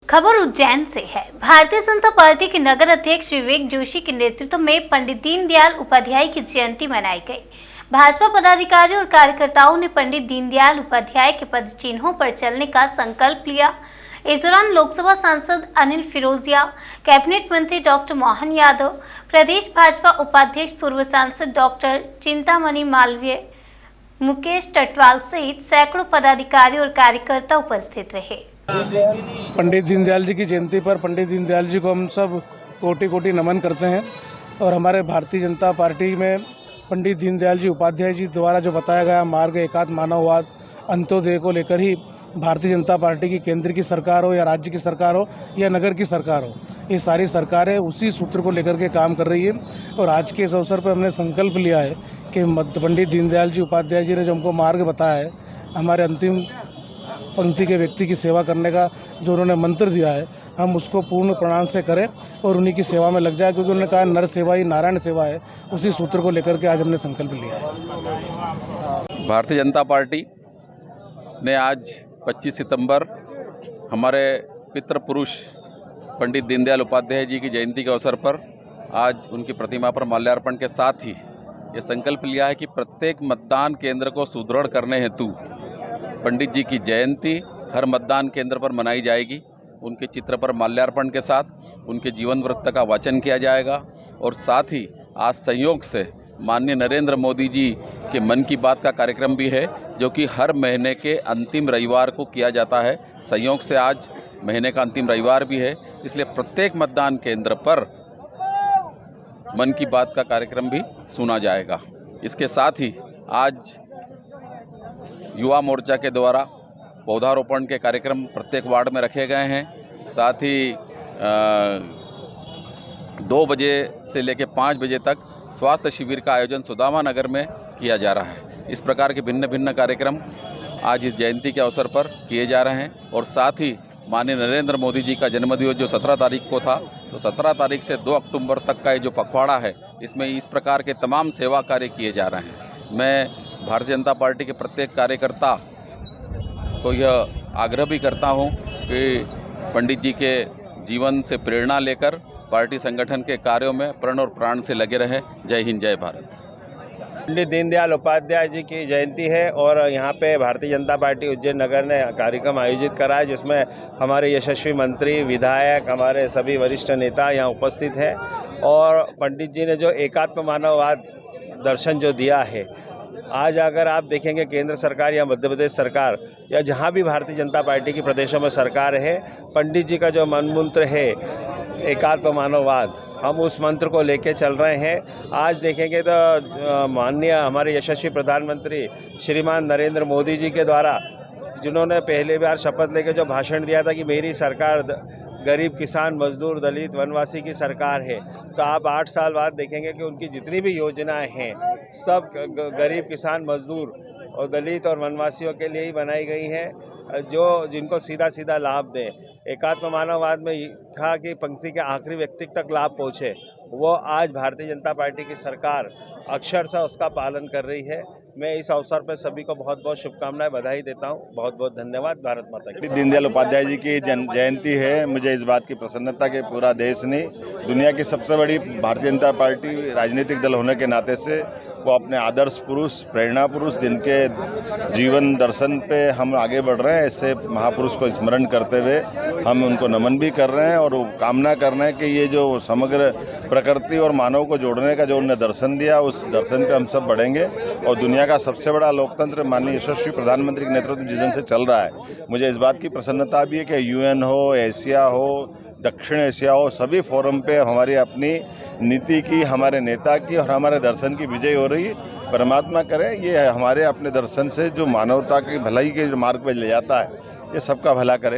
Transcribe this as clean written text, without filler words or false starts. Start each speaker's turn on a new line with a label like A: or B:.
A: खबर उज्जैन से है। भारतीय जनता पार्टी के नगर अध्यक्ष विवेक जोशी के नेतृत्व में पंडित दीनदयाल उपाध्याय की जयंती मनाई गई। भाजपा पदाधिकारियों और कार्यकर्ताओं ने पंडित दीनदयाल उपाध्याय के पद चिन्हों पर चलने का संकल्प लिया। इस दौरान लोकसभा सांसद अनिल फिरोजिया, कैबिनेट मंत्री डॉक्टर मोहन यादव, प्रदेश भाजपा उपाध्यक्ष पूर्व सांसद डॉक्टर चिंतामणि मालवीय, मुकेश टटवाल सहित सैकड़ों पदाधिकारी और कार्यकर्ता उपस्थित रहे।
B: पंडित दीनदयाल जी की जयंती पर पंडित दीनदयाल जी को हम सब कोटि कोटि नमन करते हैं और हमारे भारतीय जनता पार्टी में पंडित दीनदयाल जी उपाध्याय जी द्वारा जो बताया गया मार्ग एकात्म मानववाद अंत्योदय को लेकर ही भारतीय जनता पार्टी की केंद्र की सरकार हो या राज्य की सरकार हो या नगर की सरकार हो, ये सारी सरकारें उसी सूत्र को लेकर के काम कर रही है। और आज के इस अवसर पर हमने संकल्प लिया है कि पंडित दीनदयाल जी उपाध्याय जी ने जो हमको मार्ग बताया है, हमारे अंतिम पंक्ति के व्यक्ति की सेवा करने का जो उन्होंने मंत्र दिया है, हम उसको पूर्ण प्राण से करें और उन्हीं की सेवा में लग जाए, क्योंकि उन्होंने कहा नर सेवा ही नारायण सेवा है। उसी सूत्र को लेकर के आज हमने संकल्प लिया है।
C: भारतीय जनता पार्टी ने आज 25 सितंबर हमारे पितृ पुरुष पंडित दीनदयाल उपाध्याय जी की जयंती के अवसर पर आज उनकी प्रतिमा पर माल्यार्पण के साथ ही ये संकल्प लिया है कि प्रत्येक मतदान केंद्र को सुदृढ़ करने हेतु पंडित जी की जयंती हर मतदान केंद्र पर मनाई जाएगी। उनके चित्र पर माल्यार्पण के साथ उनके जीवन वृत्त का वाचन किया जाएगा और साथ ही आज संयोग से माननीय नरेंद्र मोदी जी के मन की बात का कार्यक्रम भी है, जो कि हर महीने के अंतिम रविवार को किया जाता है। संयोग से आज महीने का अंतिम रविवार भी है, इसलिए प्रत्येक मतदान केंद्र पर मन की बात का कार्यक्रम भी सुना जाएगा। इसके साथ ही आज युवा मोर्चा के द्वारा पौधारोपण के कार्यक्रम प्रत्येक वार्ड में रखे गए हैं। साथ ही 2 बजे से लेकर 5 बजे तक स्वास्थ्य शिविर का आयोजन सुदामा नगर में किया जा रहा है। इस प्रकार के भिन्न भिन्न कार्यक्रम आज इस जयंती के अवसर पर किए जा रहे हैं। और साथ ही माननीय नरेंद्र मोदी जी का जन्मदिवस जो 17 तारीख को था, तो 17 तारीख से 2 अक्टूबर तक का ये जो पखवाड़ा है, इसमें इस प्रकार के तमाम सेवा कार्य किए जा रहे हैं। मैं भारतीय जनता पार्टी के प्रत्येक कार्यकर्ता को यह आग्रह भी करता हूं कि पंडित जी के जीवन से प्रेरणा लेकर पार्टी संगठन के कार्यों में प्रण और प्राण से लगे रहे। जय हिंद, जय भारत।
D: पंडित दीनदयाल उपाध्याय जी की जयंती है और यहाँ पे भारतीय जनता पार्टी उज्जैन नगर ने कार्यक्रम आयोजित करा है, जिसमें हमारे यशस्वी मंत्री, विधायक, हमारे सभी वरिष्ठ नेता यहाँ उपस्थित हैं। और पंडित जी ने जो एकात्म मानववाद दर्शन जो दिया है, आज अगर आप देखेंगे केंद्र सरकार या मध्य प्रदेश सरकार या जहाँ भी भारतीय जनता पार्टी की प्रदेशों में सरकार है, पंडित जी का जो मनमंत्र है एकात्म मानववाद, हम उस मंत्र को लेके चल रहे हैं। आज देखेंगे तो माननीय हमारे यशस्वी प्रधानमंत्री श्रीमान नरेंद्र मोदी जी के द्वारा, जिन्होंने पहली बार शपथ लेके जो भाषण दिया था कि मेरी सरकार गरीब, किसान, मजदूर, दलित, वनवासी की सरकार है, तो आप 8 साल बाद देखेंगे कि उनकी जितनी भी योजनाएं हैं सब गरीब, किसान, मजदूर और दलित और वनवासियों के लिए ही बनाई गई हैं, जो जिनको सीधा सीधा लाभ दें। एकात्म मानववाद में कहा कि पंक्ति के आखिरी व्यक्ति तक लाभ पहुँचे, वो आज भारतीय जनता पार्टी की सरकार अक्षरशः उसका पालन कर रही है। मैं इस अवसर पर सभी को बहुत बहुत शुभकामनाएं, बधाई देता हूं। बहुत बहुत धन्यवाद। भारत माता की।
E: दीनदयाल उपाध्याय जी की जयंती है। मुझे इस बात की प्रसन्नता कि पूरा देश ने, दुनिया की सबसे बड़ी भारतीय जनता पार्टी राजनीतिक दल होने के नाते से वो अपने आदर्श पुरुष, प्रेरणा पुरुष, जिनके जीवन दर्शन पे हम आगे बढ़ रहे हैं, ऐसे महापुरुष को स्मरण करते हुए हम उनको नमन भी कर रहे हैं और कामना कर रहे हैं कि ये जो समग्र प्रकृति और मानव को जोड़ने का जो उन्होंने दर्शन दिया, उस दर्शन पे हम सब बढ़ेंगे। और दुनिया का सबसे बड़ा लोकतंत्र माननीय यशस्वी प्रधानमंत्री के नेतृत्व जिस से चल रहा है, मुझे इस बात की प्रसन्नता भी है कि यूएन हो, एशिया हो, दक्षिण एशिया हो, सभी फोरम पे हमारी अपनी नीति की, हमारे नेता की और हमारे दर्शन की विजय हो रही है। परमात्मा करे ये हमारे अपने दर्शन से जो मानवता की भलाई के जो मार्ग पे ले जाता है, ये सबका भला करेगा।